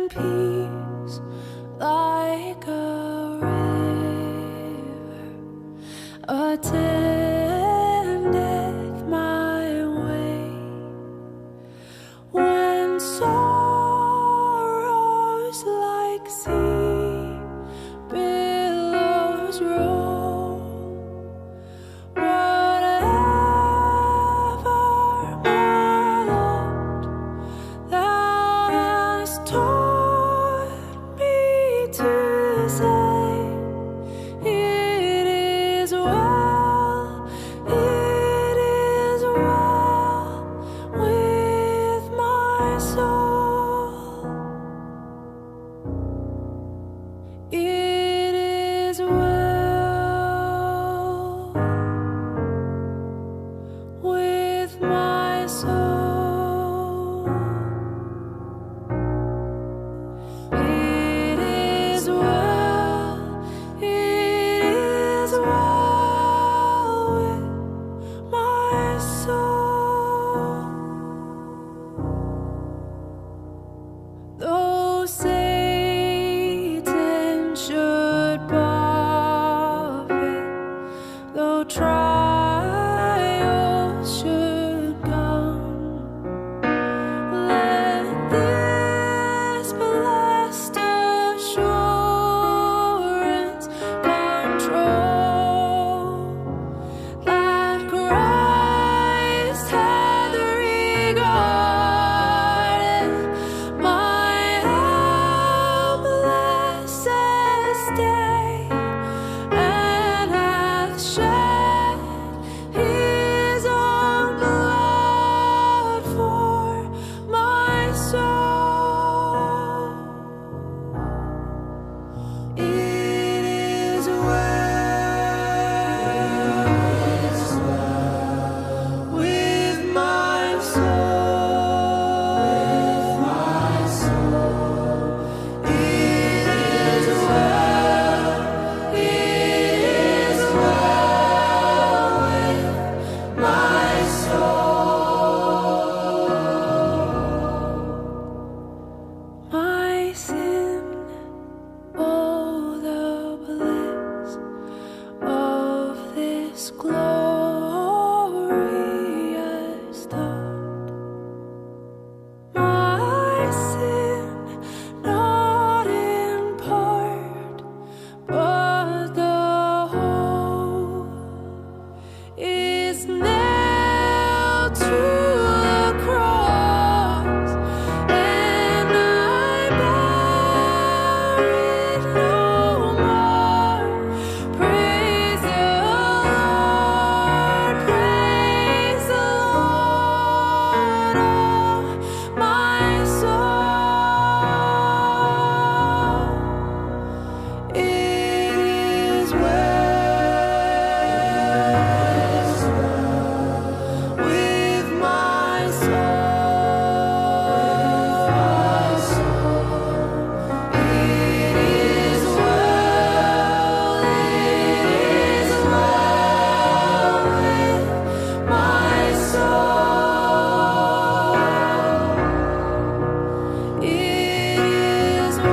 peace like a river attendeth my way. When sorrows like sea billows roll, whatever, my Lord, thou hast taught me to say, it is well with my soul. It is well with my soul. It is well with my soul. Though Satan should buffet, though trials should come, let this blessed assurance control that Christ hath regarded my helpless estate, and hath shed his own blood for my soul. It is well with my soul. It is well with my soul. My sin, oh, the bliss of this glorious thought. My sin, not in part, but the whole, is nailed to the cross, and I bear it no more. Praise the Lord, oh my soul. It is well with my soul. It is well with my soul. It is well with my soul. It is well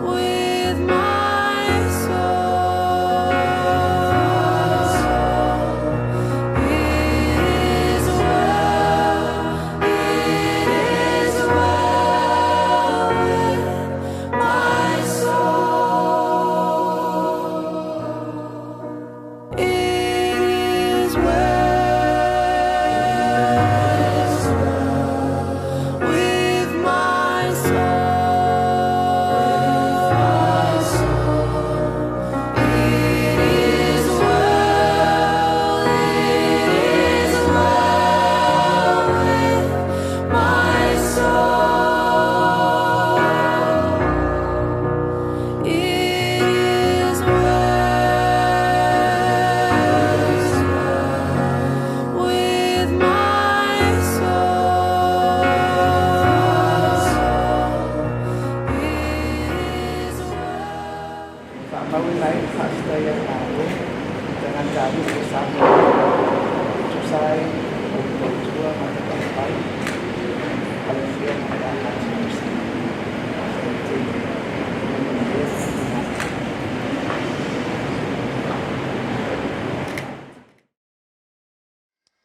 with my soul. It is well with my soul. It is well with my soul. It is well with my soul. It is well. Pak Mawinay, hasta yang aku dengan kami bersama. Susai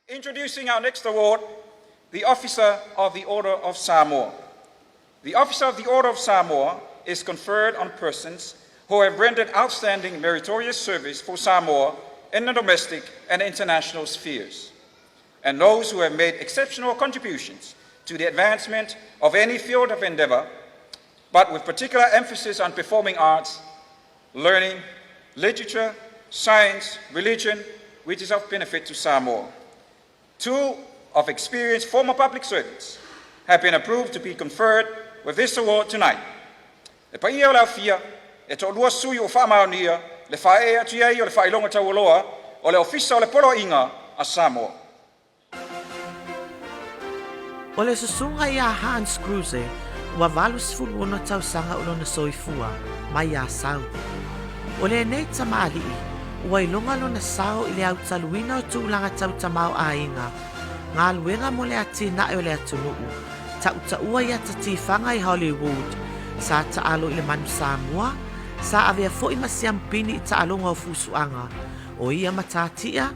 Introducing our next award, the Officer of the Order of Samoa. The Officer of the Order of Samoa is conferred on persons who have rendered outstanding meritorious service for Samoa in the domestic and international spheres, and those who have made exceptional contributions to the advancement of any field of endeavor, but with particular emphasis on performing arts, learning, literature, science, religion, which is of benefit to Samoa. Two of experienced former public servants have been approved to be conferred with this award tonight. E paia o la fia, e to lua sui o whaamaonia, le whae atu iai o le whailonga taualoa, o le ofisa o le polo inga a Samoa. O le susunga ia HANS KRUSE, ua valusfulu ono tausanga o lona soifua mai ia sau. O le nei tamali'i, ua ilonga lona sao i le au taluina o tūlanga tau tamau a inga, ngā luenga mo le ati nae o le atunuu, ta ua ia tatifanga i Hollywood, sa taalo i le manu Samoa, sa avea fo i masiampini i taalonga o fusuanga, o ia matatia,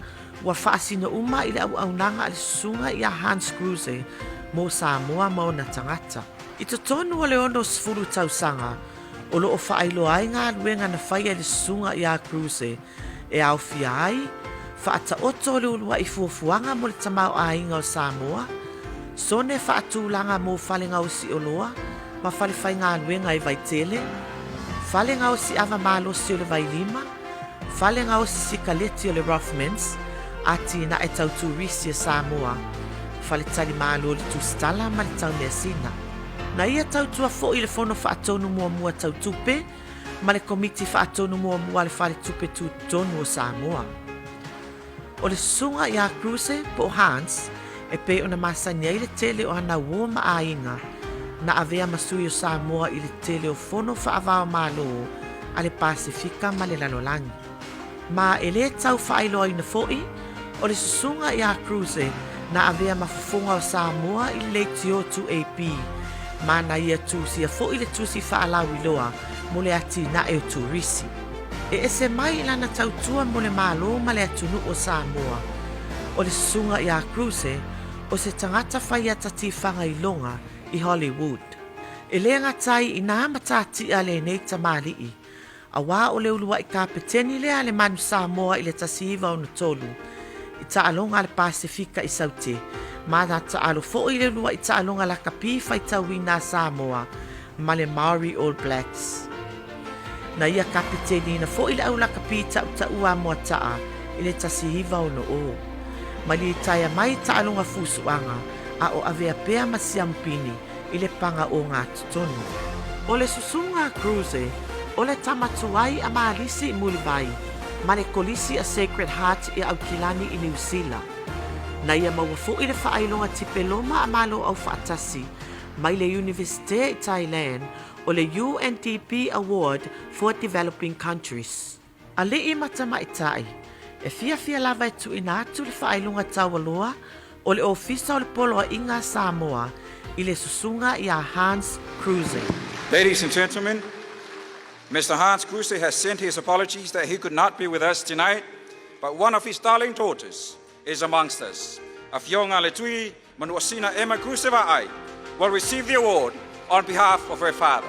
ua whaasina uma i le au aunanga le susunga i a HANS KRUSE, mo Samoa mo na tangata. I to tonu o le ono sfuru tausanga, o lo o whailo ai ngā luenga na whaia le susunga i a KRUSE, e au fia ai, whaata oto le ulua i fuafuanga mo le tamau a inga o Samoa, sone whaatūlanga mo whalenga o si oloa, ma whale whai ngā luenga i vaitele, whalenga o si ava malo si o le vailima, whalenga o si sikaleti o le Rothmans, ati na e tau turisi o Samoa, whale tali malo le tustala ma le tau measina. Na ia tau tua fo i le fono whaatonu mua tau tupe, ma le komiti whaatonu mua le whale tupe tu tonu o Samoa. O le sunga i a KRUSE po HANS, e pe ona masani ai le tele o ana ua ma a inga, na avea masui o Samoa i le tele o fono whaavao malo a le Pasifika ma le lalolangi. Ma e le tau whaailoa i na foi, o le susunga i a KRUSE na avea mafufunga o Samoa i le tio tu AP, ma na ia tusi a foi le tusi whaalau i loa mo le ati na e o turisi. E ese mai lana tautua mo le malo ma le atunu o Samoa. O le sunga i a KRUSE, o se tangata whaia tatifanga i longa i Hollywood. E le ngatai i nā matati a le nei tamali'i. A wā o le ulua i kapeteni lea le manu Samoa i le tasiva o na tolu. I taalonga le Pasifika i saute. Ma na taalo fo i le ulua i taalonga la kapi whai tauina Samoa. Ma le Maori All Blacks. Na ia kapiteni na fo i le aula kapi ua mua taa i le tasihiva o no o. Ma li taia mai taalonga fusuanga a o avea pea masiampini i le panga o ngā tutonu. O le susunga KRUSE, o le tamatuai a maalisi i mulivai, ma le kolisi a Sacred Heart i Aukilani i New Zealand. Na ia maua fo i le whaailonga tipeloma a malo au whaatasi, mai le Universite i Thailand, o le UNDP Award for Developing Countries. A le I matamaitai, e fia lava e tu ina atu le whaailonga taualoa, o le ofisa o le polo a inga Samoa, i le susunga i a HANS KRUSE. Ladies and gentlemen, Mr. HANS KRUSE has sent his apologies that he could not be with us tonight, but one of his darling daughters is amongst us. Afionga Letui Manuasina Emma KRUSE Vai will receive the award on behalf of her father.